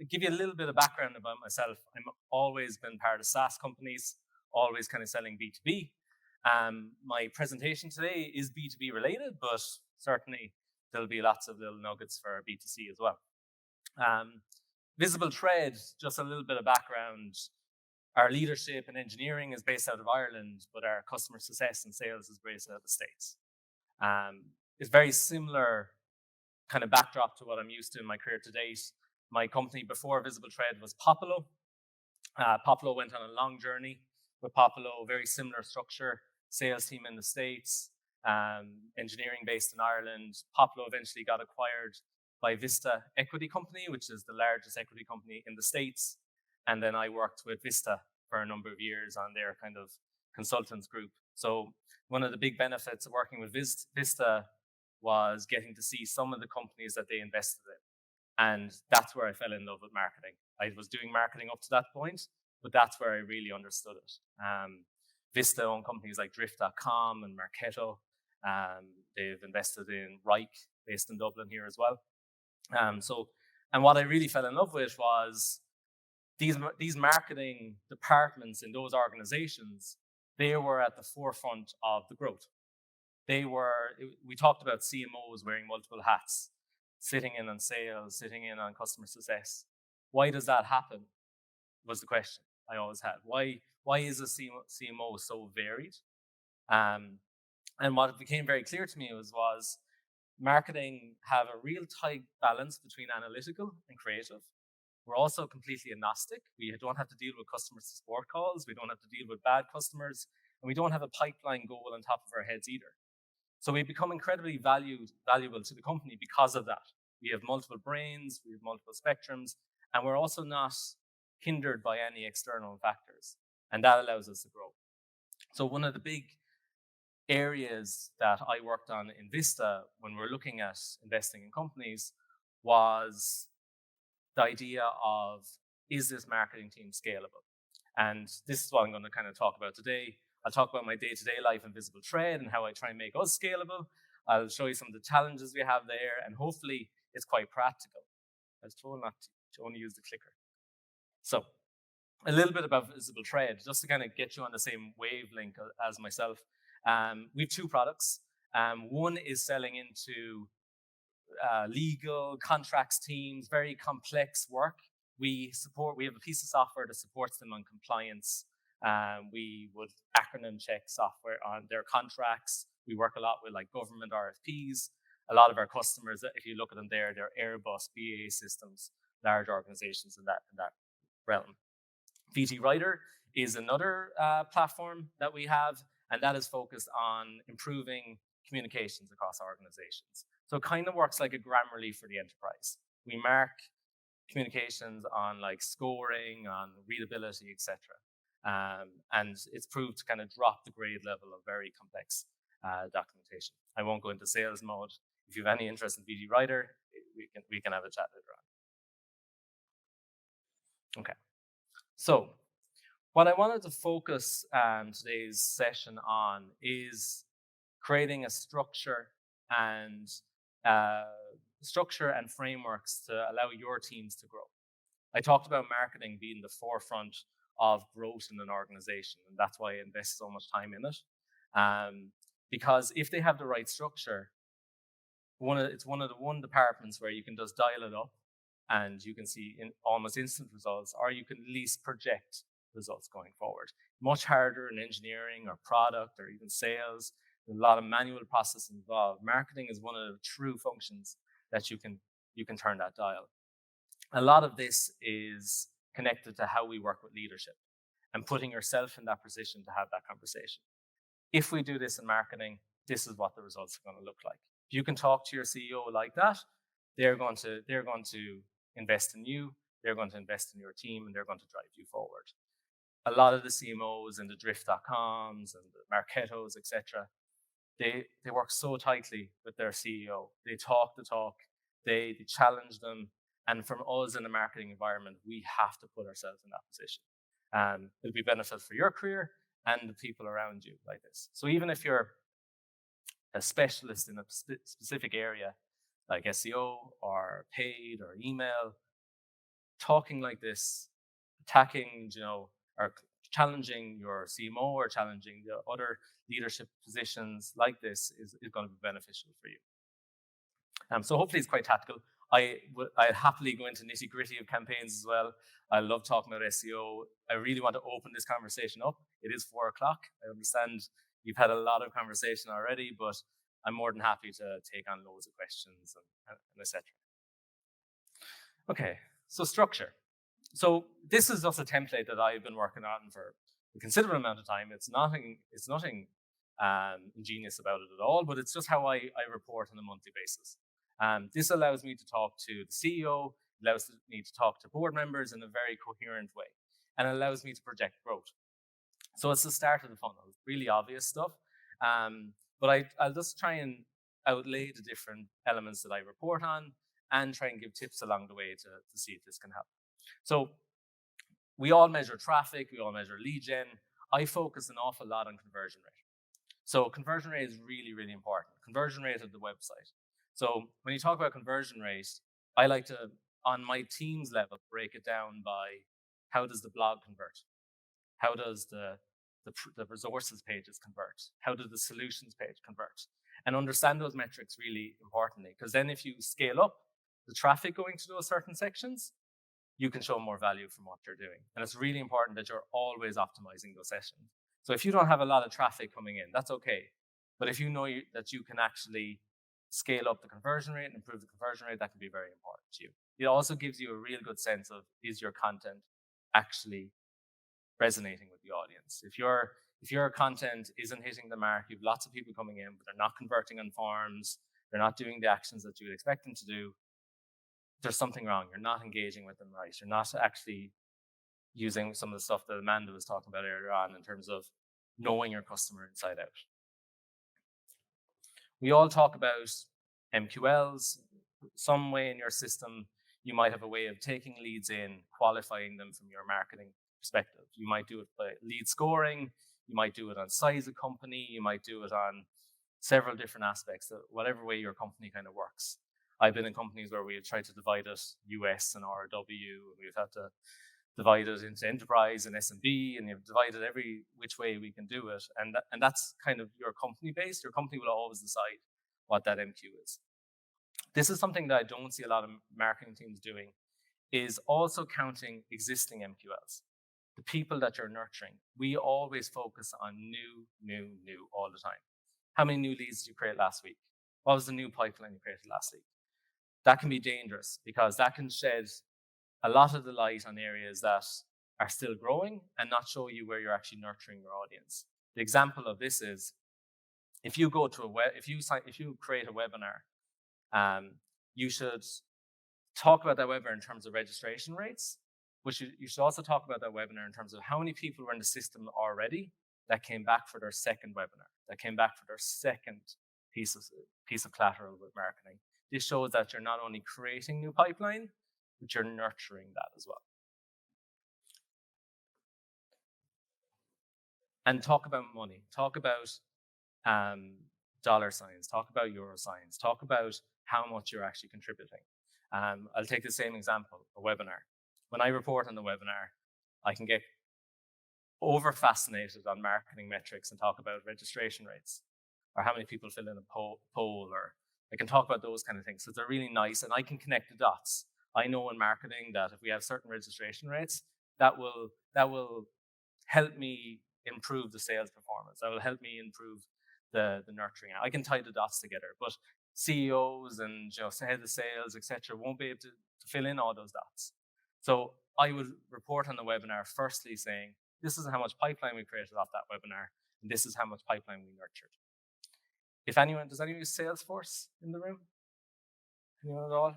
give you a little bit of background about myself. I've always been part of SaaS companies, always kind of selling B2B. My presentation today is B2B related, but certainly there'll be lots of little nuggets for B2C as well. Visible Trade, just a little bit of background. Our leadership and engineering is based out of Ireland, but our customer success and sales is based out of the States. It's very similar kind of backdrop to what I'm used to in my career to date. My company before Visible Trade was Popolo. Popolo went on a long journey with Popolo, very similar structure, sales team in the States, engineering based in Ireland. Popolo eventually got acquired by Vista Equity Company, which is the largest equity company in the States. And then I worked with Vista for a number of years on their kind of consultants group. So one of the big benefits of working with Vista was getting to see some of the companies that they invested in. And that's where I fell in love with marketing. I was doing marketing up to that point, but that's where I really understood it. Vista owned companies like Drift.com and Marketo. They've invested in Reich, based in Dublin here as well. And what I really fell in love with was these marketing departments in those organizations. They were at the forefront of the growth. We talked about CMOs wearing multiple hats, sitting in on sales, sitting in on customer success. Why does that happen? Was the question I always had. Why is a CMO so varied? And what became very clear to me was marketing have a real tight balance between analytical and creative. We're also completely agnostic. We don't have to deal with customer support calls. We don't have to deal with bad customers. And we don't have a pipeline goal on top of our heads either. So we become incredibly valuable to the company because of that. We have multiple brains, we have multiple spectrums, and we're also not hindered by any external factors. And that allows us to grow. So one of the big areas that I worked on in Vista when we're looking at investing in companies was the idea of, is this marketing team scalable? And this is what I'm going to kind of talk about today. I'll talk about my day-to-day life in Visible Trade and how I try and make us scalable. I'll show you some of the challenges we have there, and hopefully it's quite practical. I was told not to only use the clicker. So a little bit about Visible Trade, just to kind of get you on the same wavelength as myself. We have two products. One is selling into legal contracts teams, very complex work. We have a piece of software that supports them on compliance. We would acronym check software on their contracts. We work a lot with like government RFPs. A lot of our customers, if you look at them there, they're Airbus, BAE Systems, large organizations in that realm. VT Writer is another platform that we have, and that is focused on improving communications across organizations. So it kind of works like a Grammarly for the enterprise. We mark communications on like scoring, on readability, etc. And it's proved to kind of drop the grade level of very complex documentation. I won't go into sales mode. If you have any interest in VT Writer, we can have a chat later on. Okay. So what I wanted to focus today's session on is creating a structure and frameworks to allow your teams to grow. I talked about marketing being the forefront of growth in an organization, and that's why I invest so much time in it. Because if they have the right structure, it's one of the departments where you can just dial it up and you can see almost instant results, or you can at least project results going forward. Much harder in engineering or product or even sales. There's a lot of manual process involved. Marketing is one of the true functions that you can turn that dial. A lot of this is connected to how we work with leadership and putting yourself in that position to have that conversation. If we do this in marketing, this is what the results are going to look like. If you can talk to your CEO like that, they're going to invest in you, they're going to invest in your team, and they're going to drive you forward. A lot of the CMOs and the Drift.coms and the Marketos, etc., they work so tightly with their CEO. They talk the talk, they challenge them, and from us in the marketing environment, we have to put ourselves in that position. It'll be beneficial for your career and the people around you like this. So even if you're a specialist in a specific area, like SEO or paid or email, talking like this, attacking, or challenging your CMO or challenging the other leadership positions like this is going to be beneficial for you. So hopefully it's quite tactical. I'd happily go into nitty gritty of campaigns as well. I love talking about SEO. I really want to open this conversation up. It is 4 o'clock. I understand you've had a lot of conversation already, but I'm more than happy to take on loads of questions and etc. Okay, so structure. So this is just a template that I've been working on for a considerable amount of time. It's nothing ingenious about it at all, but it's just how I report on a monthly basis. This allows me to talk to the CEO, allows me to talk to board members in a very coherent way, and allows me to project growth. So it's the start of the funnel, really obvious stuff. But I'll just try and outlay the different elements that I report on and try and give tips along the way to see if this can help. So we all measure traffic, we all measure lead gen. I focus an awful lot on conversion rate. So conversion rate is really, really important. Conversion rate of the website. So when you talk about conversion rate, I like to, on my team's level, break it down by how does the blog convert? How does the resources pages convert? How does the solutions page convert? And understand those metrics really importantly, because then if you scale up the traffic going to those certain sections, you can show more value from what you're doing. And it's really important that you're always optimizing those sessions. So if you don't have a lot of traffic coming in, that's okay. But if you know that you can actually scale up the conversion rate and improve the conversion rate, that can be very important to you. It also gives you a real good sense of, is your content actually resonating with the audience? If your content isn't hitting the mark, you have lots of people coming in, but they're not converting on forms, they're not doing the actions that you would expect them to do, there's something wrong. You're not engaging with them right. You're not actually using some of the stuff that Amanda was talking about earlier on in terms of knowing your customer inside out. We all talk about MQLs. Some way in your system, you might have a way of taking leads in, qualifying them from your marketing perspective. You might do it by lead scoring. You might do it on size of company. You might do it on several different aspects, whatever way your company kind of works. I've been in companies where we've tried to divide it US and RW, and we've had to divide it into enterprise and SMB, and you've divided every which way we can do it. And that's kind of your company based. Your company will always decide what that MQ is. This is something that I don't see a lot of marketing teams doing, is also counting existing MQLs, the people that you're nurturing. We always focus on new all the time. How many new leads did you create last week? What was the new pipeline you created last week? That can be dangerous because that can shed a lot of the light on areas that are still growing and not show you where you're actually nurturing your audience. The example of this is if you go to if you create a webinar, you should talk about that webinar in terms of registration rates, but you should also talk about that webinar in terms of how many people were in the system already that came back for their second webinar, that came back for their second piece of collateral with marketing. This shows that you're not only creating new pipeline, but you're nurturing that as well. And talk about money. Talk about dollar signs. Talk about euro signs. Talk about how much you're actually contributing. I'll take the same example, a webinar. When I report on the webinar, I can get over fascinated on marketing metrics and talk about registration rates or how many people fill in a poll, or I can talk about those kind of things. So they're really nice, and I can connect the dots. I know in marketing that if we have certain registration rates, that will help me improve the sales performance. That will help me improve the nurturing. I can tie the dots together, but CEOs and head of sales, etc., won't be able to fill in all those dots. So I would report on the webinar firstly saying, this is how much pipeline we created off that webinar, and this is how much pipeline we nurtured. Does anyone use Salesforce in the room? Anyone at all?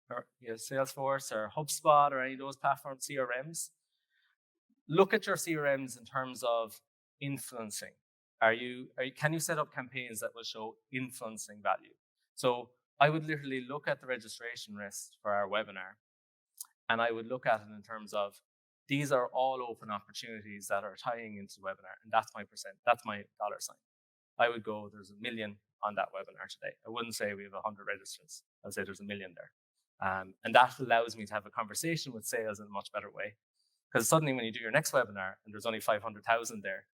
Or Salesforce or HubSpot or any of those platform CRMs? Look at your CRMs in terms of influencing. Can you set up campaigns that will show influencing value? So I would literally look at the registration list for our webinar, and I would look at it in terms of these are all open opportunities that are tying into the webinar, and that's my percent. That's my dollar sign. I would go, there's 1 million on that webinar today. I wouldn't say we have 100 registrants. I'd say there's 1 million there. And that allows me to have a conversation with sales in a much better way. Because suddenly when you do your next webinar and there's only 500,000 there,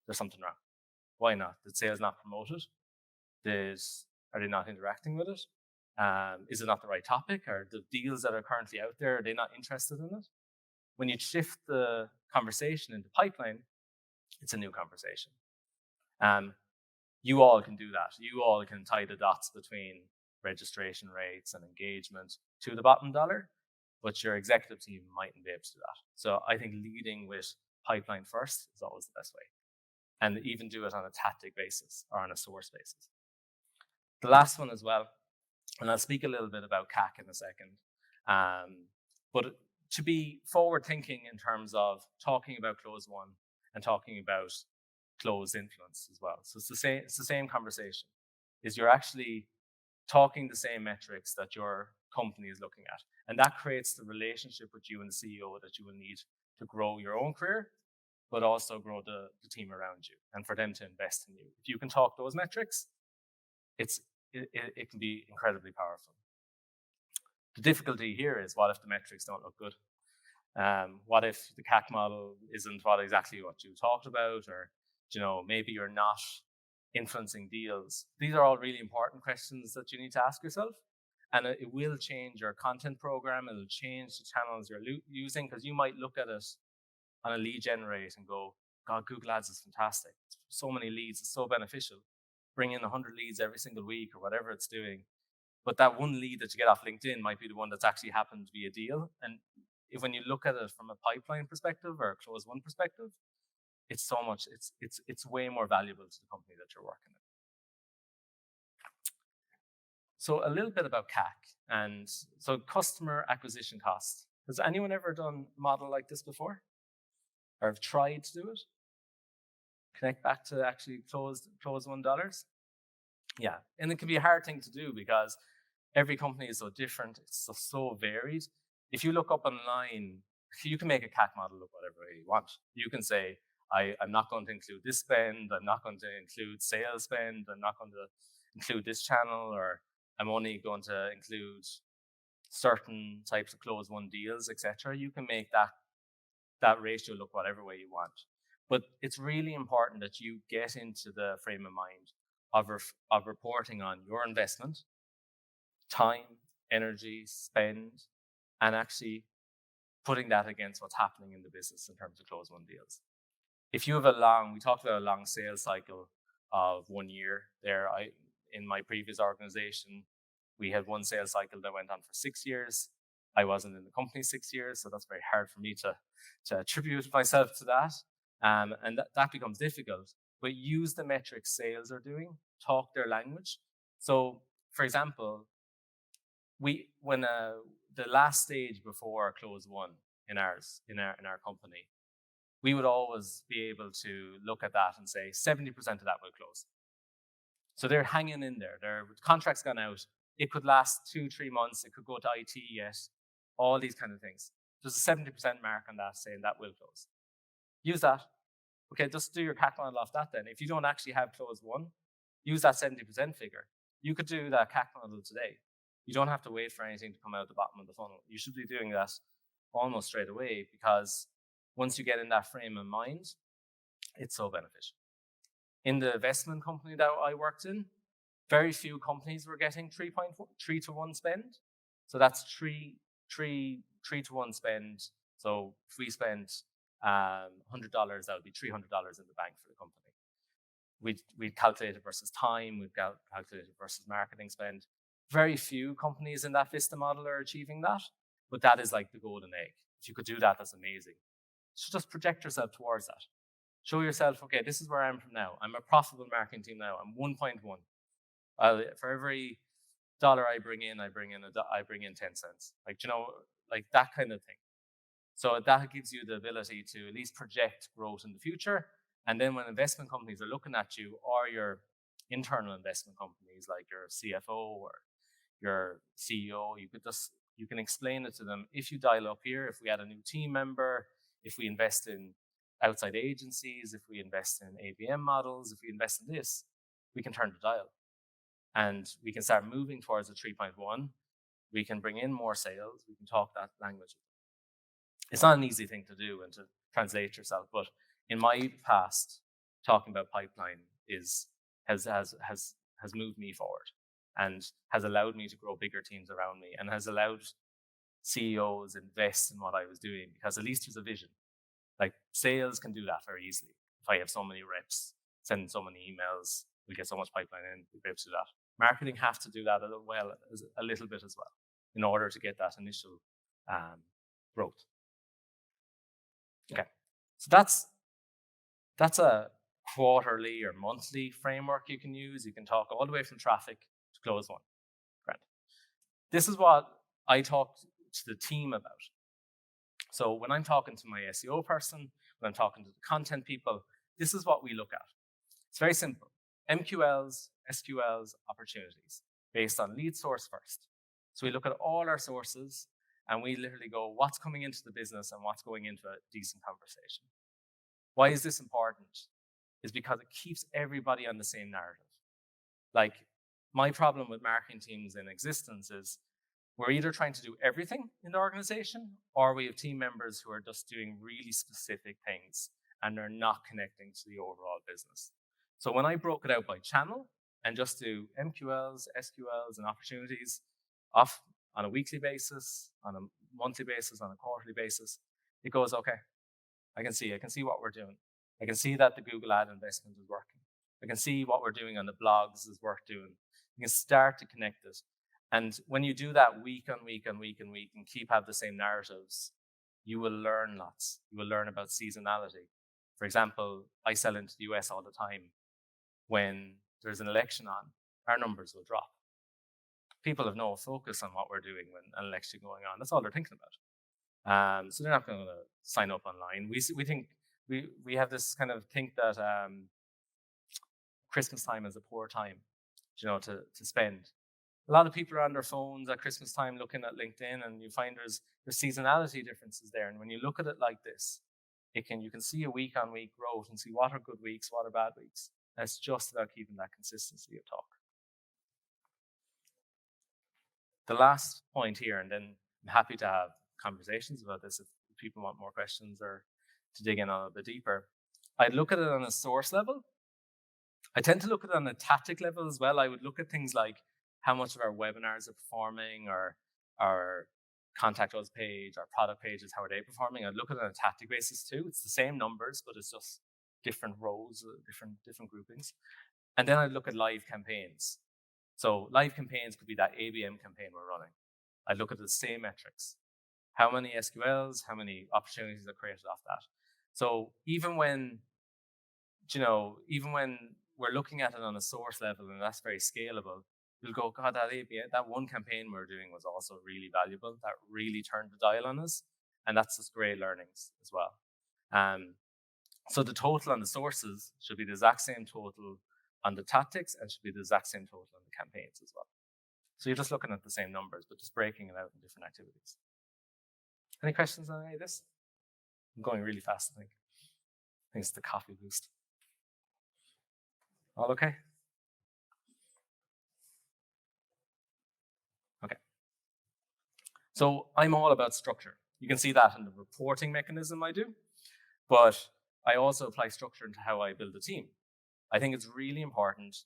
there's something wrong. Why not? Did sales not promote it? Are they not interacting with it? Is it not the right topic? Are the deals that are currently out there, are they not interested in it? When you shift the conversation into pipeline, it's a new conversation. You all can do that. You all can tie the dots between registration rates and engagement to the bottom dollar, but your executive team mightn't be able to do that. So I think leading with pipeline first is always the best way. And even do it on a tactic basis or on a source basis. The last one as well, and I'll speak a little bit about CAC in a second, but to be forward thinking in terms of talking about close one and talking about close influence as well. So it's the same conversation. Is you're actually talking the same metrics that your company is looking at. And that creates the relationship with you and the CEO that you will need to grow your own career, but also grow the team around you and for them to invest in you. If you can talk those metrics, it can be incredibly powerful. The difficulty here is, what if the metrics don't look good? What if the CAC model isn't exactly what you talked about, or maybe you're not influencing deals? These are all really important questions that you need to ask yourself, and it will change your content program. It'll change the channels you're using, because you might look at it on a lead generate and go, God, Google Ads is fantastic. So many leads, it's so beneficial. Bring in 100 leads every single week or whatever it's doing. But that one lead that you get off LinkedIn might be the one that's actually happened to be a deal. And when you look at it from a pipeline perspective or a close one perspective, it's so much, it's way more valuable to the company that you're working in. So a little bit about CAC. And so customer acquisition cost. Has anyone ever done a model like this before? Or have tried to do it? Connect back to actually close $1? Yeah, and it can be a hard thing to do because every company is so different. It's so varied. If you look up online, you can make a CAC model look whatever way you want. You can say, I'm not going to include this spend, I'm not going to include sales spend, I'm not going to include this channel, or I'm only going to include certain types of close one deals, etc. You can make that ratio look whatever way you want. But it's really important that you get into the frame of mind of reporting on your investment, time, energy, spend, and actually putting that against what's happening in the business in terms of close one deals. If you have we talked about a long sales cycle of 1 year there. In my previous organization, we had one sales cycle that went on for 6 years. I wasn't in the company 6 years, so that's very hard for me to attribute myself to that. And that becomes difficult. But use the metrics sales are doing, talk their language. So, for example, when the last stage before close one in our company, we would always be able to look at that and say 70% of that will close. So they're hanging in there. Their contract's gone out. It could last 2-3 months. It could go to IT yet. All these kind of things. There's a 70% mark on that saying that will close. Use that. Okay, just do your CAC model off that then. If you don't actually have close one, use that 70% figure. You could do that CAC model today. You don't have to wait for anything to come out the bottom of the funnel. You should be doing that almost straight away, because once you get in that frame of mind, it's so beneficial. In the investment company that I worked in, very few companies were getting 3 to 1 spend. So that's 3 to 1 spend. So if we spent $100, that would be $300 in the bank for the company. We'd calculate it versus time, we'd calculate it versus marketing spend. Very few companies in that Vista model are achieving that, but that is like the golden egg. If you could do that, that's amazing. So just project yourself towards that. Show yourself, okay, this is where I am from now. I'm a profitable marketing team now. I'm 1.1. For every dollar I bring in 10 cents. Like that kind of thing. So that gives you the ability to at least project growth in the future. And then when investment companies are looking at you, or your internal investment companies like your CFO or your CEO, you can explain it to them. If you dial up here, if we add a new team member, if we invest in outside agencies, if we invest in ABM models, if we invest in this, we can turn the dial. And we can start moving towards a 3.1 we can bring in more sales, we can talk that language. It's not an easy thing to do and to translate yourself, but in my past, talking about pipeline has moved me forward and has allowed me to grow bigger teams around me and has allowed CEOs invest in what I was doing because at least there's a vision. Like sales can do that very easily. If I have so many reps, send so many emails, we get so much pipeline in, we'll be able to do that. Marketing have to do that a little bit as well in order to get that initial growth. Okay, so that's a quarterly or monthly framework you can use. You can talk all the way from traffic to close one. Right. This is what I talk to the team about. So when I'm talking to my SEO person, when I'm talking to the content people, this is what we look at. It's very simple. MQLs, SQLs, opportunities based on lead source first. So we look at all our sources and we literally go, what's coming into the business and what's going into a decent conversation. Why is this important? Is because it keeps everybody on the same narrative. Like my problem with marketing teams in existence is we're either trying to do everything in the organization or we have team members who are just doing really specific things and they're not connecting to the overall business. So when I broke it out by channel and just do MQLs, SQLs, and opportunities off on a weekly basis, on a monthly basis, on a quarterly basis, it goes, okay, I can see what we're doing. I can see that the Google ad investment is working. I can see what we're doing on the blogs is worth doing. You can start to connect it. And when you do that week on week on week and week and have the same narratives, you will learn lots. You will learn about seasonality. For example, I sell into the US all the time. When there's an election on, our numbers will drop. People have no focus on what we're doing when an election going on. That's all they're thinking about. So they're not going to sign up online. We think we have this kind of think that Christmas time is a poor time, to spend. A lot of people are on their phones at Christmas time looking at LinkedIn, and you find there's seasonality differences there. And when you look at it like this, you can see a week-on-week growth and see what are good weeks, what are bad weeks. And it's just about keeping that consistency of talk. The last point here, and then I'm happy to have conversations about this if people want more questions or to dig in a little bit deeper. I'd look at it on a source level. I tend to look at it on a tactic level as well. I would look at things like how much of our webinars are performing, or our contact us page, our product pages, how are they performing? I'd look at it on a tactic basis too. It's the same numbers, but it's just different rows, different groupings. And then I'd look at live campaigns. So live campaigns could be that ABM campaign we're running. I'd look at the same metrics. How many SQLs, how many opportunities are created off that? So even when we're looking at it on a source level and that's very scalable, you'll go, God, that one campaign we're doing was also really valuable. That really turned the dial on us. And that's just great learnings as well. So the total on the sources should be the exact same total on the tactics and should be the exact same total on the campaigns as well. So you're just looking at the same numbers, but just breaking it out in different activities. Any questions on any of this? I'm going really fast, I think. I think it's the coffee boost. All okay? Okay. So I'm all about structure. You can see that in the reporting mechanism I do, but I also apply structure into how I build a team. I think it's really important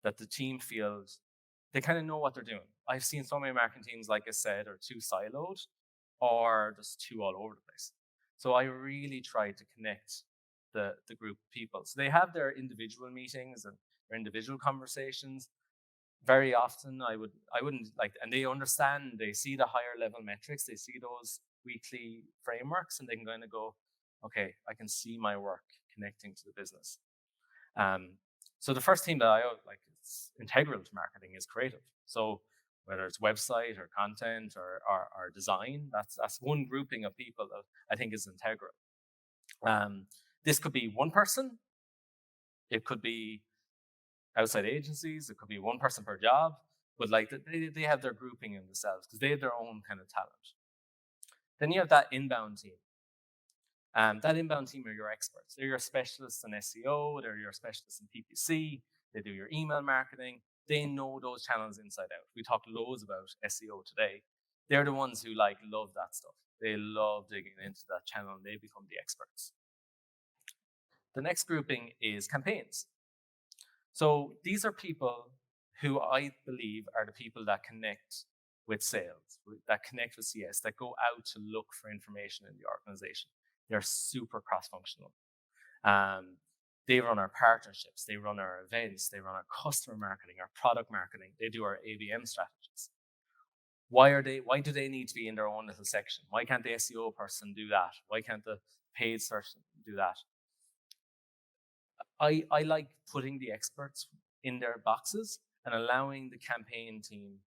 that the team feels they kind of know what they're doing. I've seen so many marketing teams, like I said, are too siloed or just too all over the place. So I really try to connect the group of people. So they have their individual meetings and their individual conversations. Very often I wouldn't like, and they understand, they see the higher level metrics, they see those weekly frameworks, and they can kind of go, okay, I can see my work connecting to the business. So the first team that I like, it's integral to marketing, is creative. So whether it's website or content or design, that's one grouping of people that I think is integral. This could be one person, it could be outside agencies, it could be one person per job, but like they have their grouping in themselves because they have their own kind of talent. Then you have that inbound team. That inbound team are your experts. They're your specialists in SEO, they're your specialists in PPC, they do your email marketing. They know those channels inside out. We talked loads about SEO today, they're the ones who love that stuff. They love digging into that channel and they become the experts. The next grouping is campaigns. So these are people who I believe are the people that connect with sales, that connect with CS, that go out to look for information in the organization. They're super cross-functional. They run our partnerships, they run our events, they run our customer marketing, our product marketing, they do our ABM strategies. Why do they need to be in their own little section? Why can't the SEO person do that? Why can't the paid person do that? I like putting the experts in their boxes and allowing the campaign team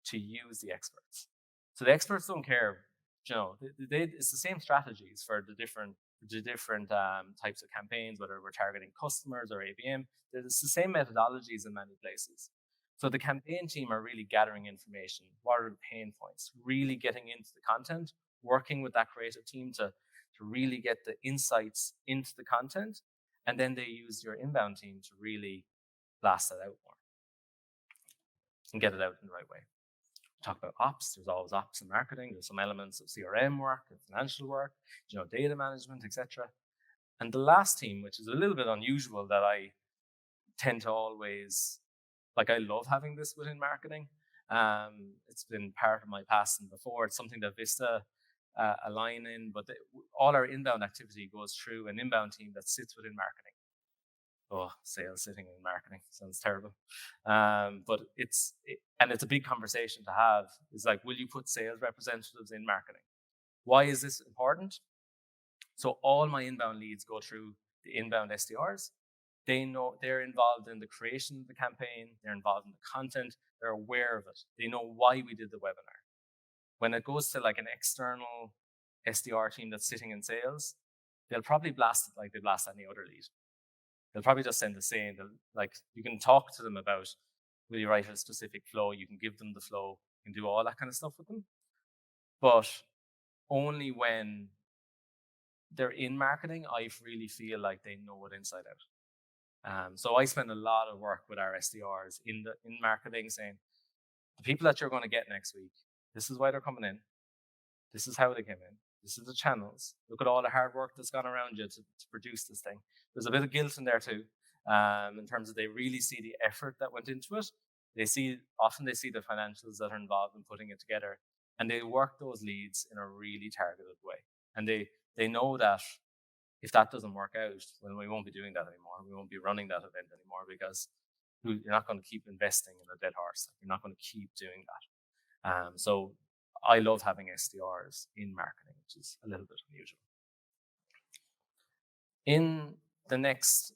to use the experts. So the experts don't care, it's the same strategies for the different types of campaigns, whether we're targeting customers or ABM. It's the same methodologies in many places. So the campaign team are really gathering information. What are the pain points? Really getting into the content, working with that creative team to really get the insights into the content. And then they use your inbound team to really blast that out more and get it out in the right way. Talk about ops. There's always ops in marketing. There's some elements of CRM work and financial work, data management, etc. And the last team, which is a little bit unusual, that I tend to always I love having this within marketing. It's been part of my past and before. It's something that Vista align in, but all our inbound activity goes through an inbound team that sits within marketing. Oh, sales sitting in marketing sounds terrible. But it's a big conversation to have. It's will you put sales representatives in marketing? Why is this important? So all my inbound leads go through the inbound SDRs. They know they're involved in the creation of the campaign. They're involved in the content. They're aware of it. They know why we did the webinar. When it goes to an external SDR team that's sitting in sales, they'll probably blast it like they blast any other lead. They'll probably just send the same. You can talk to them about, will you write a specific flow? You can give them the flow. You can do all that kind of stuff with them. But only when they're in marketing, I really feel like they know it inside out. So I spend a lot of work with our SDRs in marketing, saying, the people that you're going to get next week, this is why they're coming in. This is how they came in. This is the channels. Look at all the hard work that's gone around you to produce this thing. There's a bit of guilt in there too, in terms of they really see the effort that went into it. Often they see the financials that are involved in putting it together, and they work those leads in a really targeted way. And they know that if that doesn't work out, well, we won't be doing that anymore. We won't be running that event anymore, because you're not going to keep investing in a dead horse. You're not going to keep doing that. So I love having SDRs in marketing, which is a little bit unusual. In the next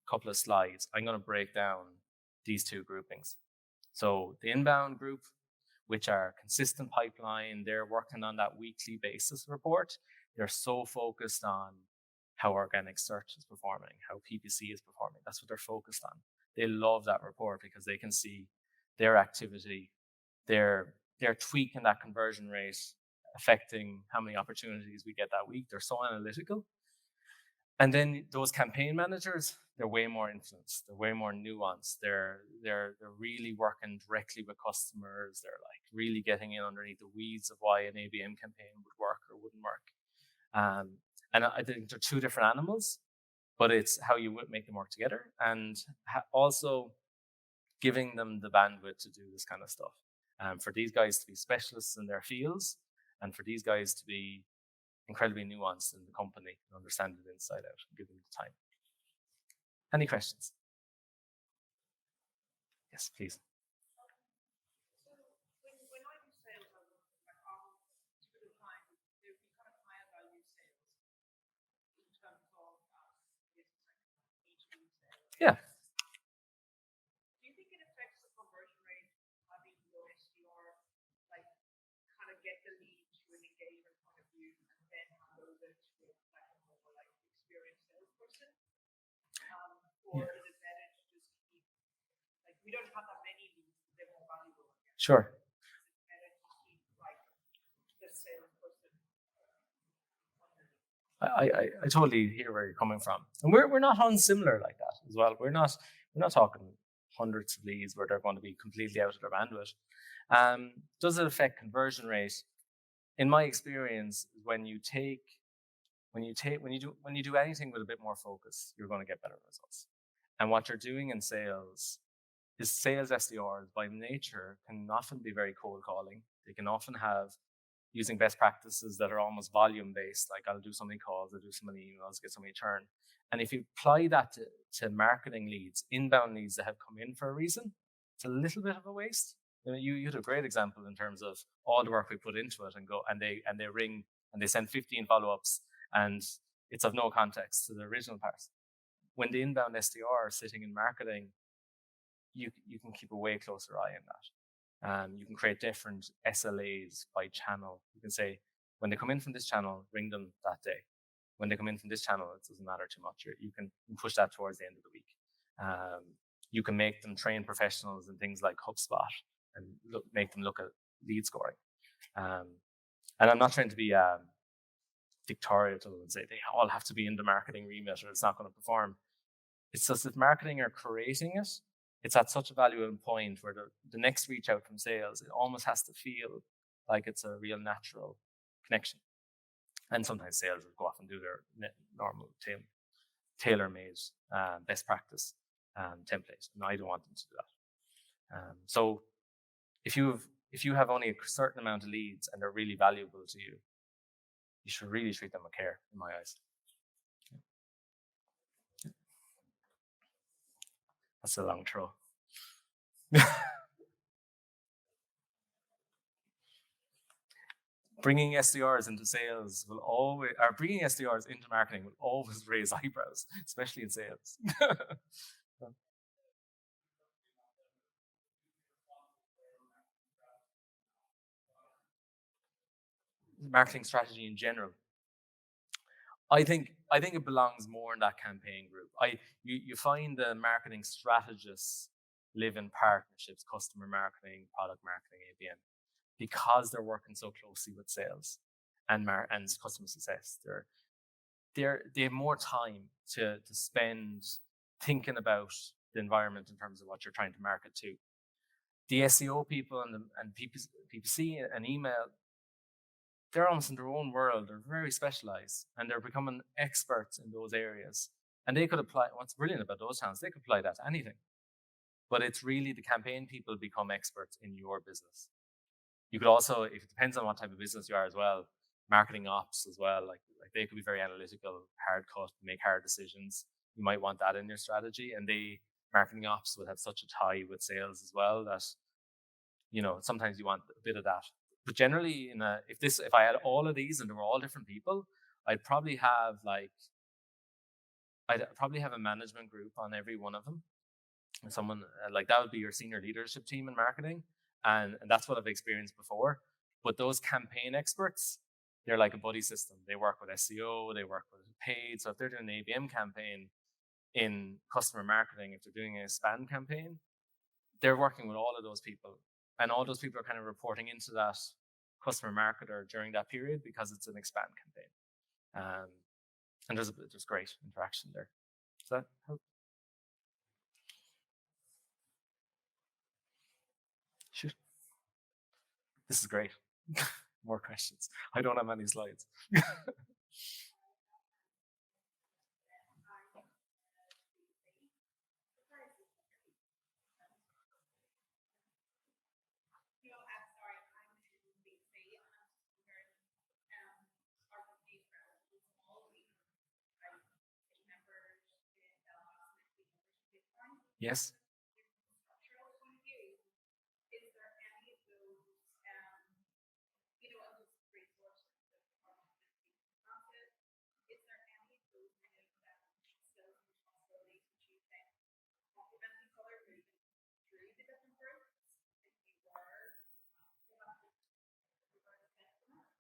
couple of slides, I'm going to break down these two groupings. So the inbound group, which are consistent pipeline, they're working on that weekly basis report. They're so focused on how organic search is performing, how PPC is performing. That's what they're focused on. They love that report because they can see their activity, they're tweaking that conversion rate, affecting how many opportunities we get that week. They're so analytical. And then those campaign managers, they're way more influenced. They're way more nuanced. They're really working directly with customers. They're really getting in underneath the weeds of why an ABM campaign would work or wouldn't work. And I think they're two different animals, but it's how you would make them work together, and also giving them the bandwidth to do this kind of stuff. For these guys to be specialists in their fields, and for these guys to be incredibly nuanced in the company and understand it inside out and give them the time. Any questions? Yes, please. Yeah. Do you think it affects the conversion rate having your SDR kind of get the lead to an engagement point of view and then hand over to a more experienced salesperson? Or is it better to just keep we don't have that many leads, they're more valuable? Sure. Is it better to keep the salesperson? I totally hear where you're coming from, and we're not unsimilar like that as well. We're not talking hundreds of leads where they're going to be completely out of their bandwidth. Does it affect conversion rate? In my experience, when you do anything with a bit more focus, you're going to get better results. And what you're doing in sales is sales SDRs by nature can often be very cold calling. They can often have using best practices that are almost volume based, like I'll do so many calls, I'll do so many emails, get so many churn. And if you apply that to marketing leads, inbound leads that have come in for a reason, it's a little bit of a waste. You had a great example in terms of all the work we put into it and they ring and they send 15 follow-ups and it's of no context to the original part. When the inbound SDR is sitting in marketing, you can keep a way closer eye on that. You can create different SLAs by channel. You can say, when they come in from this channel, ring them that day. When they come in from this channel, it doesn't matter too much. You can push that towards the end of the week. You can make them trained professionals in things like HubSpot and make them look at lead scoring. And I'm not trying to be dictatorial and say they all have to be in the marketing remit or it's not going to perform. It's just if marketing are creating it, it's at such a valuable point where the next reach out from sales, it almost has to feel like it's a real natural connection. And sometimes sales will go off and do their normal tailor-made best practice template, and I don't want them to do that. So if you have only a certain amount of leads and they're really valuable to you, you should really treat them with care, in my eyes. That's a long throw. Bringing SDRs into sales bringing SDRs into marketing will always raise eyebrows, especially in sales. Marketing strategy in general. I think it belongs more in that campaign group. You find the marketing strategists live in partnerships, customer marketing, product marketing, ABM, because they're working so closely with sales and customer success. They have more time to spend thinking about the environment in terms of what you're trying to market to. The SEO people and PPC and email, they're almost in their own world. They're very specialized and they're becoming experts in those areas. And they could apply, what's brilliant about those channels, they could apply that to anything. But it's really the campaign people become experts in your business. You could also, if it depends on what type of business you are as well, marketing ops as well, like they could be very analytical, hard cut, make hard decisions. You might want that in your strategy. And marketing ops would have such a tie with sales as well that, sometimes you want a bit of that. But generally, if I had all of these and they were all different people, I'd probably have a management group on every one of them. And someone like that would be your senior leadership team in marketing. And that's what I've experienced before. But those campaign experts, they're like a buddy system. They work with SEO, they work with paid. So if they're doing an ABM campaign in customer marketing, if they're doing a spam campaign, they're working with all of those people. And all those people are kind of reporting into that customer marketer during that period because it's an expand campaign. And there's great interaction there. Does that help? Shoot. This is great. More questions. I don't have any slides. Yes.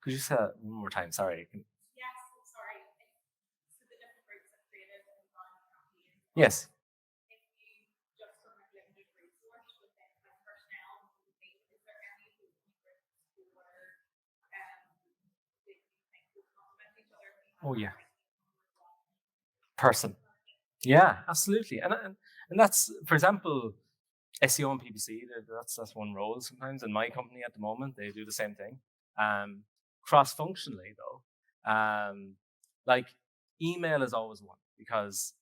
Could you say that one more time? Sorry. Yes. Oh yeah. Person. Yeah, absolutely. And that's, for example, SEO and PPC, that's one role sometimes. In my company at the moment, they do the same thing. Cross-functionally though, like email is always one, because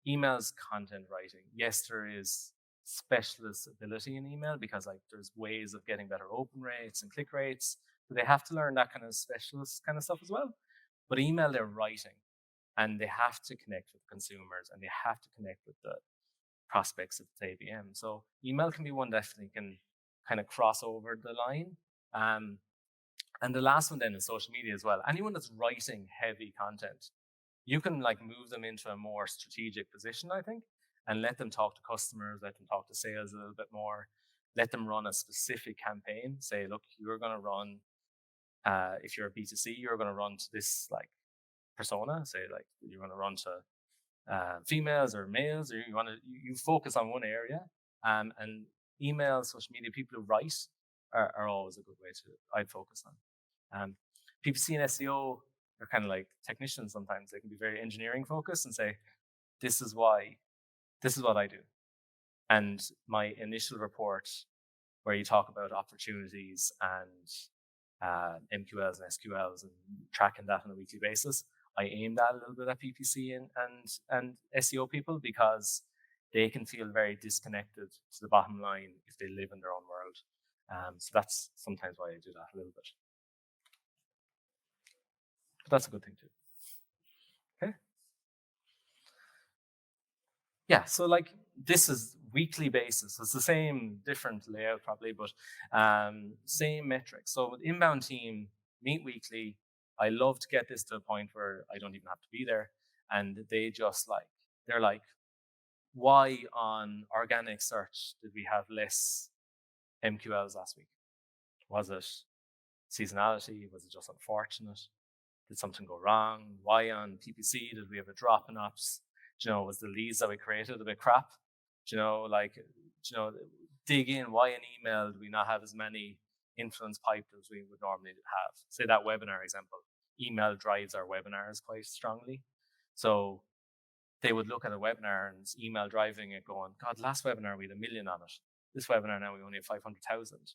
email is content writing. Yes, there is specialist ability in email, because like there's ways of getting better open rates and click rates, but they have to learn that kind of specialist kind of stuff as well. But email, they're writing, and they have to connect with consumers, and they have to connect with the prospects of the ABM. So email can be one that definitely can kind of cross over the line. And the last one then is social media as well. Anyone that's writing heavy content, you can like move them into a more strategic position, I think, and let them talk to customers, let them talk to sales a little bit more, let them run a specific campaign. Say, look, you're going to run, if you're a B2C, you're going to run to this like persona. Say like you're going to run to females or males, or you focus on one area. And email, social media, people who write are always a good way to I'd focus on. PPC and SEO are kind of like technicians sometimes. They can be very engineering focused and say, this is what I do. And my initial report where you talk about opportunities and MQLs and SQLs and tracking that on a weekly basis, I aim that a little bit at PPC and SEO people, because they can feel very disconnected to the bottom line if they live in their own world. So that's sometimes why I do that a little bit. But that's a good thing too. Okay. Yeah, so like this is weekly basis. It's the same, different layout probably, but same metrics. So with inbound team, meet weekly. I love to get this to a point where I don't even have to be there. And they just like, they're like, why on organic search did we have less MQLs last week? Was it seasonality? Was it just unfortunate? Did something go wrong? Why on PPC did we have a drop in ops? Was the leads that we created a bit crap? Dig in. Why in email do we not have as many influence piped as we would normally have? Say that webinar example. Email drives our webinars quite strongly. So they would look at a webinar and email driving it going, God, last webinar we had 1 million on it. This webinar now we only have 500,000.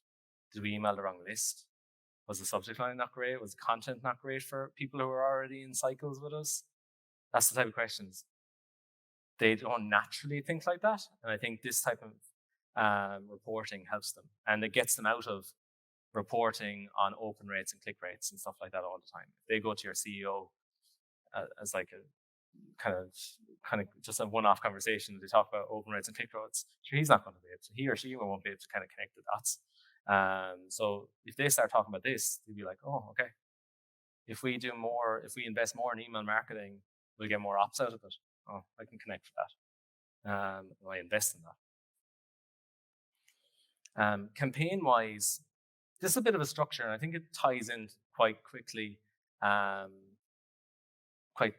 Did we email the wrong list? Was the subject line not great? Was the content not great for people who are already in cycles with us? That's the type of questions. They don't naturally think like that. And I think this type of reporting helps them. And it gets them out of reporting on open rates and click rates and stuff like that all the time. If they go to your CEO as like a kind of just a one-off conversation, they talk about open rates and click rates, he's not going to be able to, he or she won't be able to kind of connect the dots. So if they start talking about this, they'll be like, oh, okay. If we invest more in email marketing, we'll get more ops out of it. Oh, I can connect with that. I invest in that. Campaign-wise, this is a bit of a structure, and I think it ties in quite quickly, quite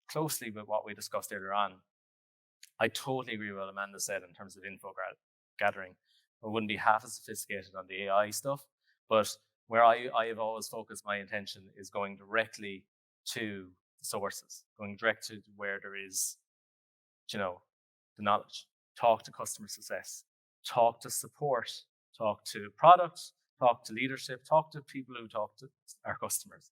closely with what we discussed earlier on. I totally agree with what Amanda said in terms of info gathering. It wouldn't be half as sophisticated on the AI stuff, but where I have always focused my attention is going directly to the sources, going direct to where there is, the knowledge. Talk to customer success, talk to support, talk to product, talk to leadership, talk to people who talk to our customers.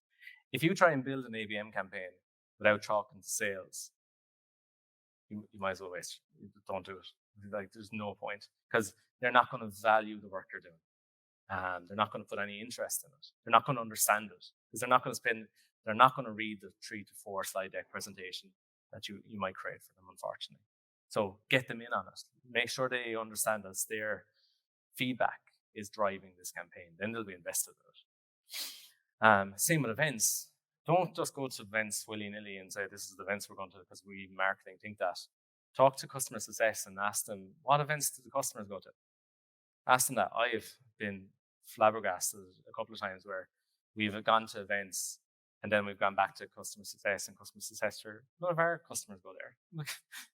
If you try and build an ABM campaign without talking to sales, you might as well waste. Don't do it. Like, there's no point, because they're not going to value the work you're doing. They're not going to put any interest in it. They're not going to understand it, because they're not going to read the 3 to 4 slide deck presentation that you might create for them, unfortunately. So get them in on it. Make sure they understand that their feedback is driving this campaign. Then they'll be invested in it. Same with events. Don't just go to events willy-nilly and say, this is the events we're going to, because we marketing think that. Talk to customer success and ask them, what events do the customers go to? Ask them that. I've been flabbergasted a couple of times where we've gone to events and then we've gone back to customer success, and customer success, none of our customers go there. Like,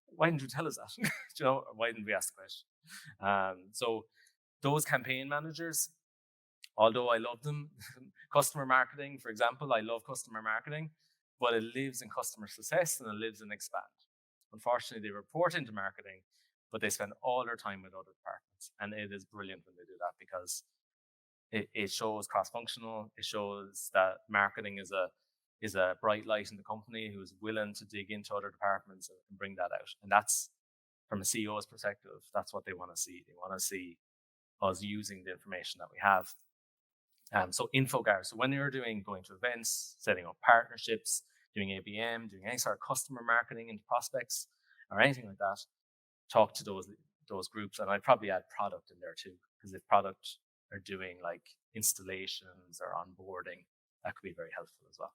why didn't you tell us that? Why didn't we ask the question? So those campaign managers, although I love them, customer marketing, for example, I love customer marketing, but it lives in customer success and it lives in expand. Unfortunately, they report into marketing, but they spend all their time with other departments. And it is brilliant when they do that, because it shows cross-functional. It shows that marketing is a bright light in the company who's willing to dig into other departments and bring that out. And that's, from a CEO's perspective, that's what they want to see. They want to see us using the information that we have. So infogars. So when you're going to events, setting up partnerships, doing ABM, doing any sort of customer marketing into prospects or anything like that, talk to those groups. And I'd probably add product in there too, because if product are doing like installations or onboarding, that could be very helpful as well.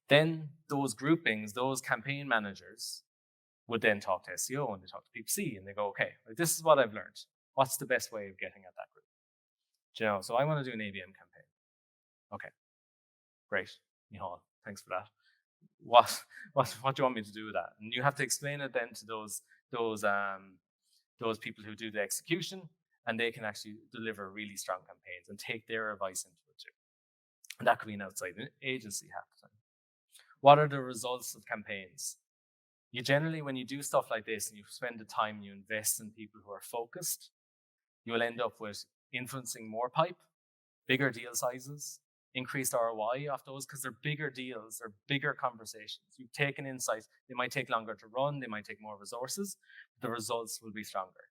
Then those groupings, those campaign managers would then talk to SEO and they talk to PPC and they go, okay, this is what I've learned. What's the best way of getting at that group? Do you know, so I want to do an ABM campaign. Okay, great, Micheal, thanks for that. What do you want me to do with that? And you have to explain it then to those people who do the execution, and they can actually deliver really strong campaigns and take their advice into it too. And that could be an outside agency half the time. What are the results of campaigns? You generally, when you do stuff like this and you spend the time, you invest in people who are focused, you will end up with influencing more pipe, bigger deal sizes, increased ROI off those, because they're bigger deals, they're bigger conversations. You've taken insights. They might take longer to run, they might take more resources, but the results will be stronger.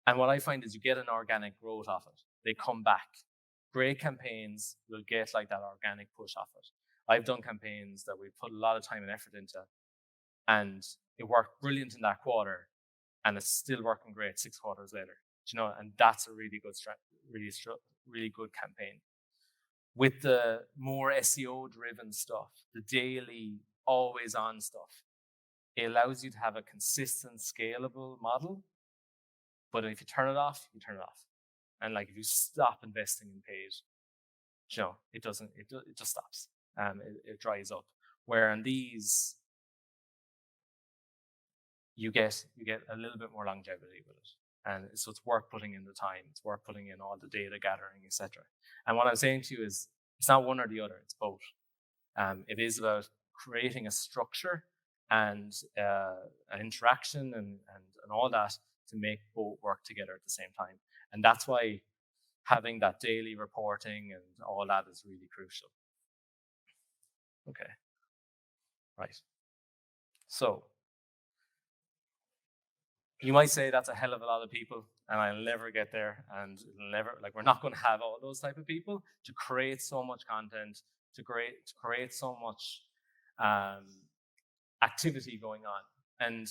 And what I find is you get an organic growth off it. They come back. Great campaigns will get like that organic push off it. I've done campaigns that we put a lot of time and effort into, and it worked brilliant in that quarter, and it's still working great 6 quarters later. You know, and that's a really good, really good campaign. With the more SEO-driven stuff, the daily, always-on stuff, it allows you to have a consistent, scalable model. But if you turn it off, you turn it off. And like if you stop investing in paid, you know, it just stops. It dries up. Where in these, you get a little bit more longevity with it. And so it's worth putting in the time, it's worth putting in all the data gathering, etc. And what I'm saying to you is, it's not one or the other, it's both. It is about creating a structure and an interaction and all that to make both work together at the same time. And that's why having that daily reporting and all that is really crucial. Okay, right. So you might say that's a hell of a lot of people and I'll never get there, and we're not going to have all those type of people to create so much content, to create so much activity going on. And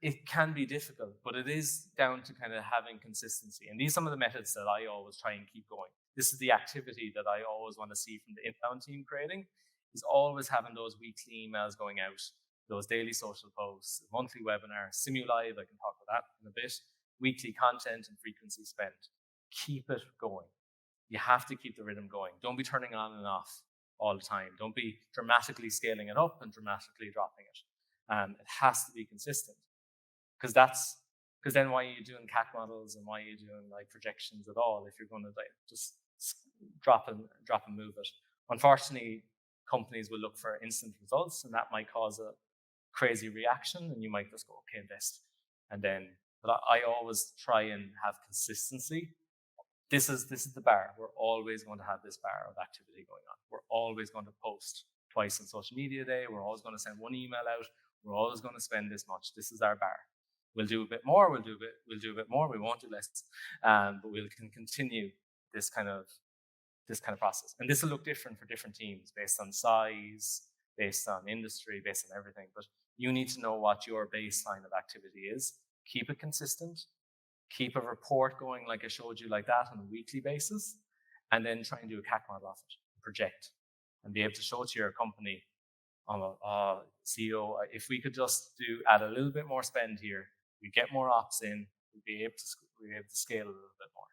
it can be difficult, but it is down to kind of having consistency. And these are some of the methods that I always try and keep going. This is the activity that I always want to see from the inbound team creating, is always having those weekly emails going out, those daily social posts, monthly webinar, Simulive, I can talk about that in a bit, weekly content and frequency spent. Keep it going. You have to keep the rhythm going. Don't be turning on and off all the time. Don't be dramatically scaling it up and dramatically dropping it. It has to be consistent, because then why are you doing CAC models and why are you doing like projections at all if you're going to like just drop and move it? Unfortunately, companies will look for instant results, and that might cause a crazy reaction, and you might just go, okay, invest. And then, but I always try and have consistency. This is the bar. We're always going to have this bar of activity going on. We're always going to post twice on social media a day. We're always going to send one email out. We're always going to spend this much. This is our bar. We'll do a bit more. We'll do a bit more. We won't do less. But we can continue this kind of process. And this will look different for different teams based on size, based on industry, based on everything. But you need to know what your baseline of activity is. Keep it consistent. Keep a report going like I showed you like that on a weekly basis, and then try and do a CAC model of it, project, and be able to show to your company, CEO, if we could just add a little bit more spend here, we get more ops in, we'd be able to scale a little bit more.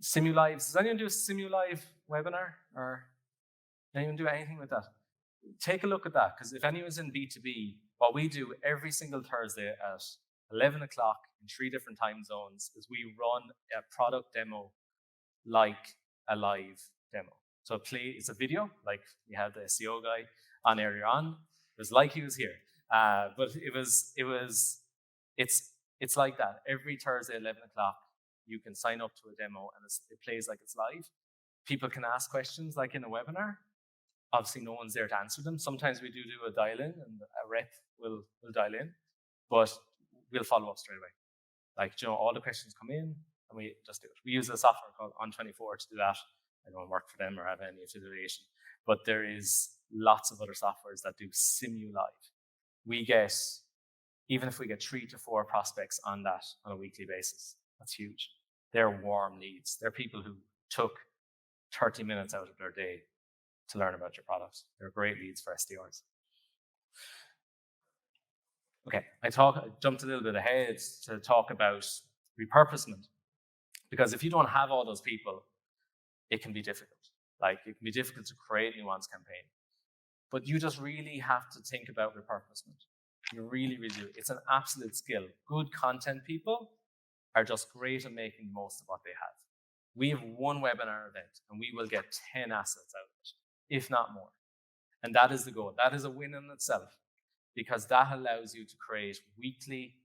Simulive. Does anyone do a Simulive webinar, or anyone do anything with that? Take a look at that, because if anyone's in B2B, what we do every single Thursday at 11 o'clock in 3 different time zones is we run a product demo like a live demo. So it's a video, like we have the SEO guy, on earlier on. It was like he was here, but it's like that. Every Thursday at 11 o'clock, you can sign up to a demo, and it plays like it's live. People can ask questions like in a webinar. Obviously, no one's there to answer them. Sometimes we do a dial-in, and a rep will dial in, but we'll follow up straight away. Like, all the questions come in, and we just do it. We use a software called On24 to do that. I don't work for them or have any affiliation, but there is lots of other softwares that do simu-live. We get, even if we get 3 to 4 prospects on that on a weekly basis, that's huge. They're warm leads. They're people who took 30 minutes out of their day to learn about your product. They're great leads for SDRs. Okay, I jumped a little bit ahead to talk about repurposement, because if you don't have all those people, it can be difficult. Like, it can be difficult to create a nuanced campaign, but you just really have to think about repurposement. You really, really do. It's an absolute skill. Good content people are just great at making the most of what they have. We have one webinar event, and we will get 10 assets out of it, if not more. And that is the goal. That is a win in itself, because that allows you to create weekly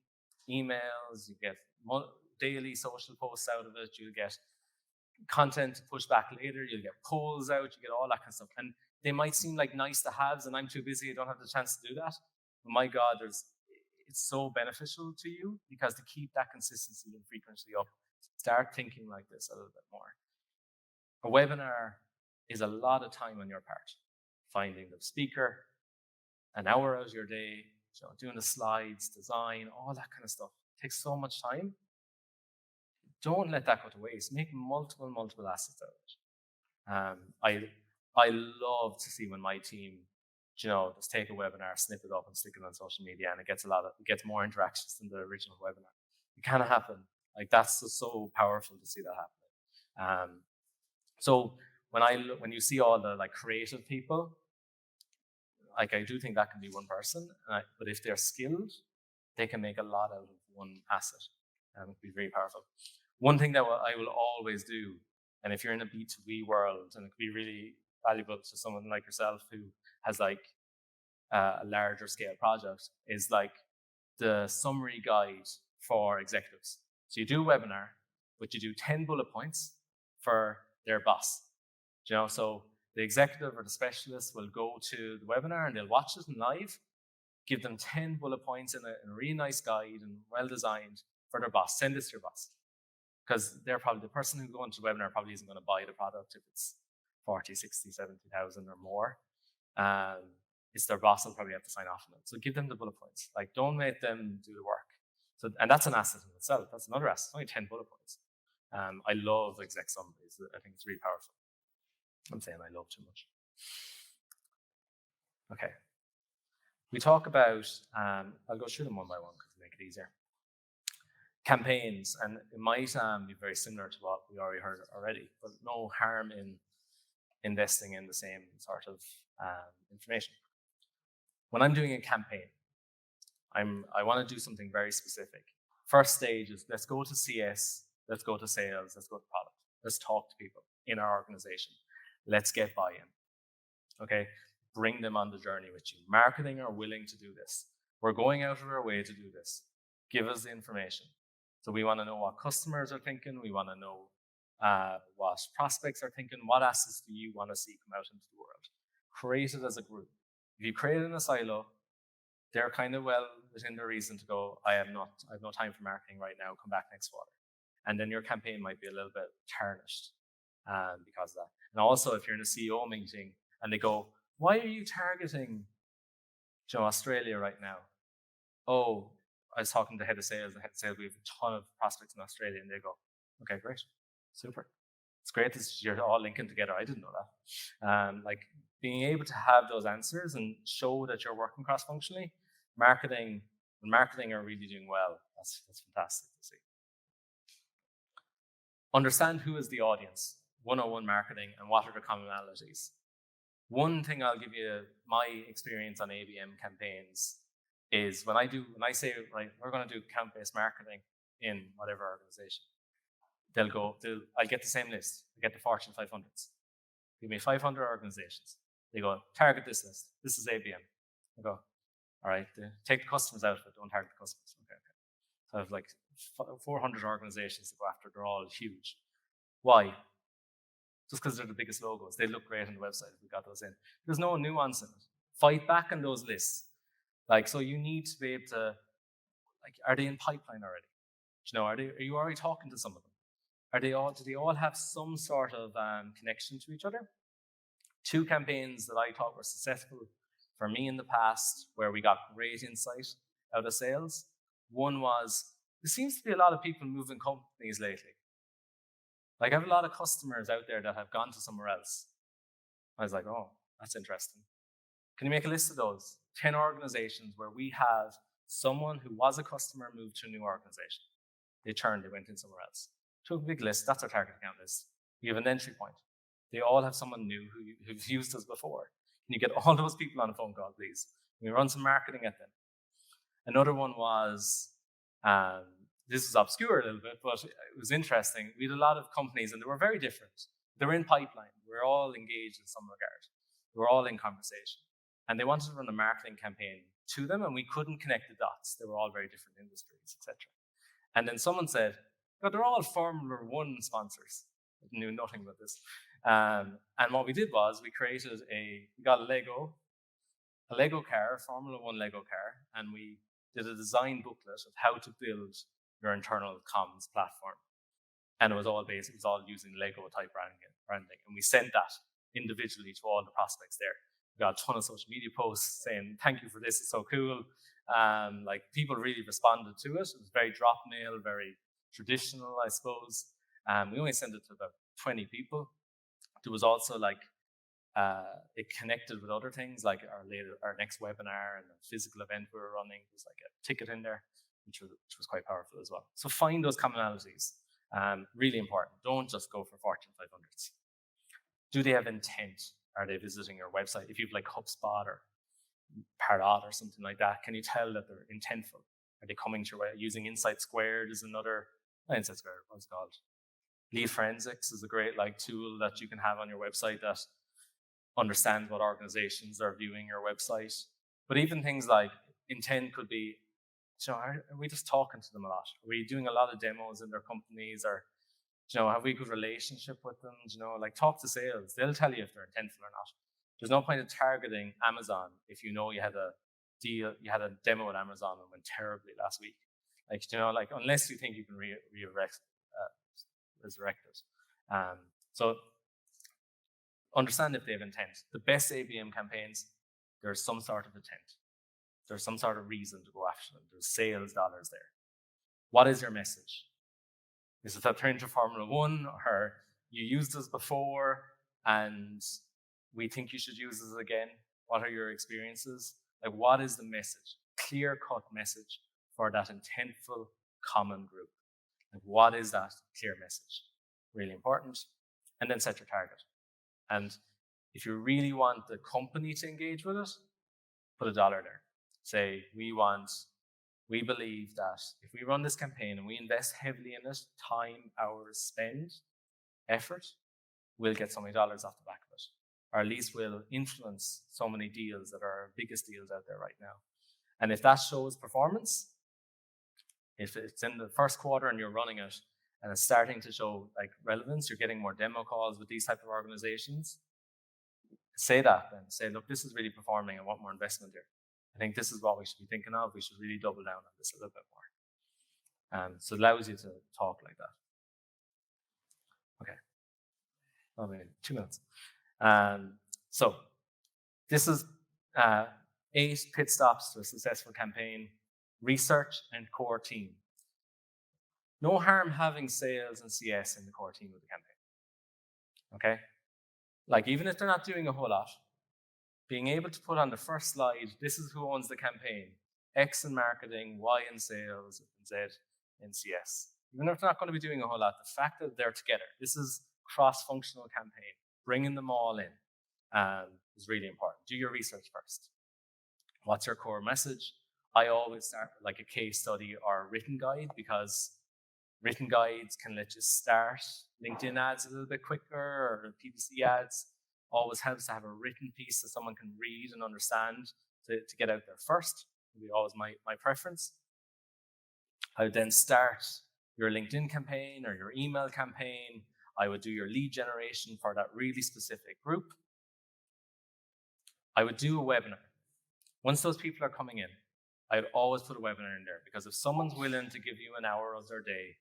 emails, you get daily social posts out of it, you get content to push back later, you'll get polls out, you get all that kind of stuff. And they might seem like nice to haves, and I'm too busy, I don't have the chance to do that. But my God, it's so beneficial to you, because to keep that consistency and frequency up, start thinking like this a little bit more. A webinar is a lot of time on your part. Finding the speaker, an hour out of your day, doing the slides, design, all that kind of stuff. It takes so much time. Don't let that go to waste. Make multiple assets out of it. I love to see when my team, just take a webinar, snip it up, and stick it on social media, and it gets more interactions than the original webinar. It can happen. Like, that's just so powerful to see that happen. So when you see all the creative people, I do think that can be one person, but if they're skilled, they can make a lot out of one asset. It can be very powerful. One thing that I will always do, and if you're in a B2B world, and it could be really valuable to someone like yourself who has a larger scale project, is the summary guide for executives. So you do a webinar, but you do 10 bullet points for their boss. So the executive or the specialist will go to the webinar, and they'll watch it in live, give them 10 bullet points in a really nice guide and well designed for their boss. Send this to your boss, because they're probably the person who's going to the webinar probably isn't going to buy the product if it's 40, 60, 70,000 or more. It's their boss will probably have to sign off on it. So give them the bullet points. Don't make them do the work. So, and that's an asset in itself. That's another asset. It's only 10 bullet points. I love exec summaries. I think it's really powerful. I'm saying I love too much. Okay. We talk about, I'll go through them one by one because it'll make it easier. Campaigns, and it might be very similar to what we already heard already, but no harm in investing in the same sort of information. When I'm doing a campaign, I want to do something very specific. First stage is, let's go to CS, let's go to sales, let's go to product. Let's talk to people in our organization. Let's get buy-in. Okay, bring them on the journey with you. Marketing are willing to do this. We're going out of our way to do this. Give us the information. So we want to know what customers are thinking. We want to know what prospects are thinking. What assets do you want to see come out into the world? Create it as a group. If you create it in a silo, they're kind of well within their reason to go, I have no time for marketing right now, come back next quarter. And then your campaign might be a little bit tarnished because of that. And also, if you're in a CEO meeting and they go, why are you targeting Australia right now? Oh, I was talking to the head of sales. The head of sales, we have a ton of prospects in Australia. And they go, okay, great, super. It's great that you're all linking together. I didn't know that. Being able to have those answers and show that you're working cross-functionally, marketing are really doing well. That's fantastic to see. Understand who is the audience, 101 marketing, and what are the commonalities. One thing I'll give you, my experience on ABM campaigns is when I say, right, we're going to do account-based marketing in whatever organization, I get the same list. I get the Fortune 500s. Give me 500 organizations. They go, target this list. This is ABM. I go, all right, take the customers out of it. Don't target the customers. Okay. So I have like 400 organizations to go after. They're all huge. Why? Just because they're the biggest logos. They look great on the website if we got those in. There's no nuance in it. Fight back on those lists. Like, so you need to be able to, like, are they in pipeline already? You know, are you already talking to some of them? Do they all have some sort of connection to each other? 2 campaigns that I thought were successful for me in the past, where we got great insight out of sales. One was, there seems to be a lot of people moving companies lately. Like, I have a lot of customers out there that have gone to somewhere else. I was like, oh, that's interesting. Can you make a list of those? 10 organizations where we have someone who was a customer moved to a new organization. They turned, they went in somewhere else. Took a big list, that's our target account list. We have an entry point. They all have someone new who's used us before. Can you get all those people on a phone call, please? We run some marketing at them. Another one was, this is obscure a little bit, but it was interesting. We had a lot of companies, and they were very different. They were in pipeline. We were all engaged in some regard. We were all in conversation. And they wanted to run a marketing campaign to them, and we couldn't connect the dots. They were all very different industries, etc. And then someone said, "No, they're all Formula One sponsors." I knew nothing about this. And what we did was we got a Lego car, Formula One Lego car, and we did a design booklet of how to build your internal comms platform. And it was all using Lego type branding. And we sent that individually to all the prospects there. We got a ton of social media posts saying, "Thank you for this, it's so cool." Like, people really responded to it. It was very drop mail, very traditional, I suppose. We only sent it to about 20 people. There was also it connected with other things, like our next webinar and the physical event we were running. There's like a ticket in there, which was quite powerful as well. So find those commonalities. Really important. Don't just go for Fortune 500s. Do they have intent? Are they visiting your website? If you've like HubSpot or Pardot or something like that, can you tell that they're intentful? Are they coming to your website? Using Insight Squared is another, not Insight Squared, what's it called? Lead Forensics is a great tool that you can have on your website that understands what organizations are viewing your website. But even things like intent could be, are we just talking to them a lot? Are we doing a lot of demos in their companies? Or have we a good relationship with them? Talk to sales. They'll tell you if they're intentful or not. There's no point in targeting Amazon if you had a deal, you had a demo at Amazon and went terribly last week. Unless you think you can resurrect it. So understand if they have intent. The best ABM campaigns, there's some sort of intent. There's some sort of reason to go after them. There's sales dollars there. What is your message? Is it that they're into Formula One, or you used us before and we think you should use us again? What are your experiences? What is the message? Clear-cut message for that intentful common group. What is that clear message? Really important. And then set your target. And if you really want the company to engage with it, put $1 there. Say, we believe that if we run this campaign and we invest heavily in it, time, hours, spend, effort, we'll get so many dollars off the back of it. Or at least we'll influence so many deals that are our biggest deals out there right now. And if that shows performance, if it's in the first quarter and you're running it and it's starting to show relevance, you're getting more demo calls with these type of organizations, say that then. Say, look, this is really performing. I want more investment here. I think this is what we should be thinking of. We should really double down on this a little bit more. So it allows you to talk like that. Okay. Maybe 2 minutes. So this is 8 pit stops to a successful campaign. Research and core team. No harm having sales and CS in the core team of the campaign. Okay? Even if they're not doing a whole lot, being able to put on the first slide, this is who owns the campaign. X in marketing, Y in sales, and Z in CS. Even if they're not going to be doing a whole lot, the fact that they're together, this is cross-functional campaign, bringing them all in is really important. Do your research first. What's your core message? I always start with a case study or a written guide, because written guides can let you start LinkedIn ads a little bit quicker, or PPC ads. always helps to have a written piece that someone can read and understand to get out there first. Would be always my preference. I would then start your LinkedIn campaign or your email campaign. I would do your lead generation for that really specific group. I would do a webinar. Once those people are coming in, I would always put a webinar in there, because if someone's willing to give you an hour of their day,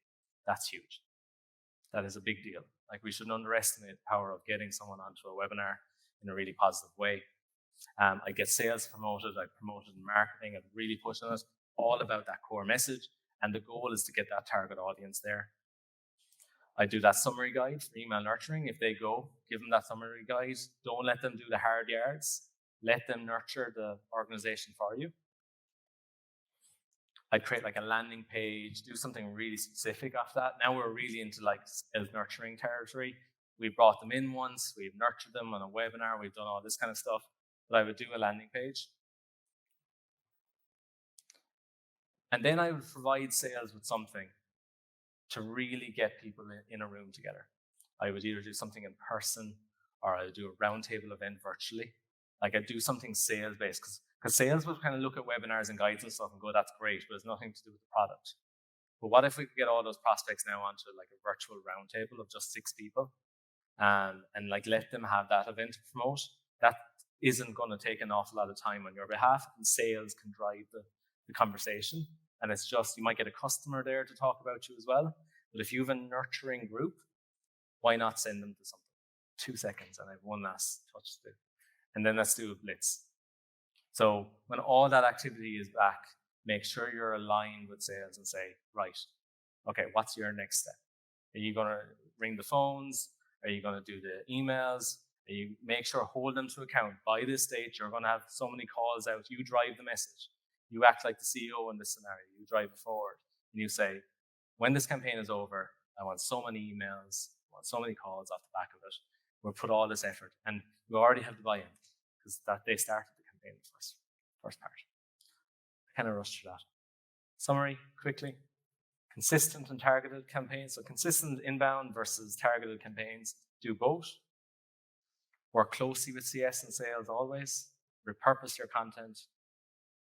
that's huge. That is a big deal. Like, we shouldn't underestimate the power of getting someone onto a webinar in a really positive way. I get sales promoted, I promoted in marketing, I'm really pushing it, all about that core message. And the goal is to get that target audience there. I do that summary guide for email nurturing. If they go, give them that summary guide. Don't let them do the hard yards. Let them nurture the organization for you. I'd create like a landing page, do something really specific off that. Now we're really into like self-nurturing territory. We brought them in once, we've nurtured them on a webinar, we've done all this kind of stuff. But I would do a landing page. And then I would provide sales with something to really get people in a room together. I would either do something in person, or I would do a roundtable event virtually. Like, I'd do something sales-based, because sales would kind of look at webinars and guides and stuff and go, that's great, but it's nothing to do with the product. But what if we could get all those prospects now onto like a virtual roundtable of just 6 people, and like let them have that event to promote? That isn't going to take an awful lot of time on your behalf, and sales can drive the conversation. And it's just, you might get a customer there to talk about you as well. But if you have a nurturing group, why not send them to something? 2 seconds, and I have one last touch to do. And then let's do a blitz. So when all that activity is back, make sure you're aligned with sales and say, right, okay, what's your next step? Are you going to ring the phones? Are you going to do the emails? Are you make sure, hold them to account. By this date, you're going to have so many calls out. You drive the message. You act like the CEO in this scenario. You drive it forward. And you say, when this campaign is over, I want so many emails, I want so many calls off the back of it. We'll put all this effort. And you already have the buy-in, because they started the campaign first part. I kind of rushed through that. Summary, quickly. Consistent and targeted campaigns. So consistent inbound versus targeted campaigns. Do both. Work closely with CS and sales always. Repurpose your content.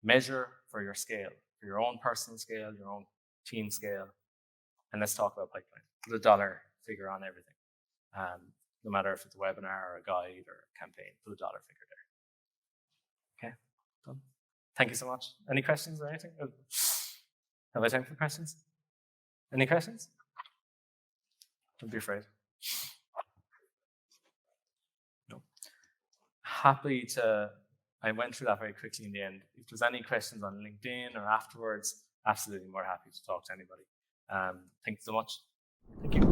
Measure for your scale, for your own personal scale, your own team scale. And let's talk about pipeline. Put a dollar figure on everything. No matter if it's a webinar or a guide or a campaign, put a dollar figure there. Okay, done. Thank you so much. Any questions or anything? Have I time for questions? Any questions? Don't be afraid. No. Happy to, I went through that very quickly in the end. If there's any questions on LinkedIn or afterwards, absolutely more happy to talk to anybody. Thank you so much. Thank you.